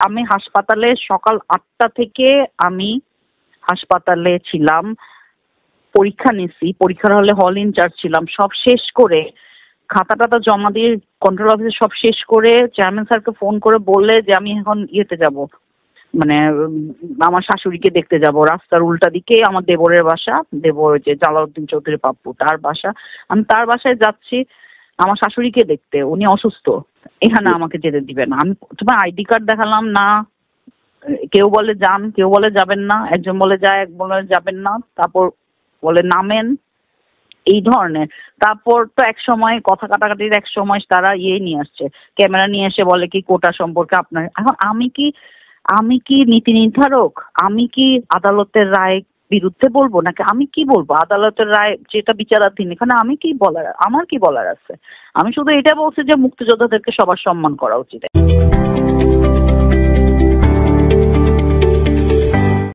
আমি হাসপাতালে সকাল 8টা থেকে আমি হাসপাতালে ছিলাম, পরীক্ষা নিছি, পরীক্ষার হলে হল ইনচার্জ ছিলাম, সব শেষ করে খাতা টাতা জমা দিয়ে কন্ট্রোল অফিসে সব শেষ করে চেয়ারম্যান স্যারকে ফোন করে বললে যে আমি এখন ইয়েতে যাব, মানে আমার শাশুড়িকে দেখতে যাব। রাস্তার উল্টা দিকে আমার দেবরের বাসা, দেবর যে জালাউদ্দিন চৌধুরী পাপ্পু তার বাসা। আমি তার বাসায় যাচ্ছি আমার শাশুড়িকে দেখতে, উনি অসুস্থ, এখানে আমাকে যেতে দিবে না। আমি তোমার আইডি কার্ড দেখালাম না, কেউ বলে যান, কেউ বলে যাবেন না, একজন বলে যায়, এক বলে যাবেন না, তারপর বলে নামেন, এই ধরনের। তারপর তো এক সময় কথা কাটাকাটির এক সময় তারা নিয়ে আসছে, ক্যামেরা নিয়ে এসে বলে কি কোটা সম্পর্কে আপনার। এখন আমি কি নীতি নির্ধারক? আমি কি আদালতের রায় বিরুদ্ধে বলবো, নাকি আমি কি বলবো? আদালতের রায় যেটা বিচারাধীন, এখানে আমি কি বলার, আমার কি বলার আছে? আমি শুধু এটা বলছি যে মুক্তিযোদ্ধাদেরকে সবার সম্মান করা উচিত।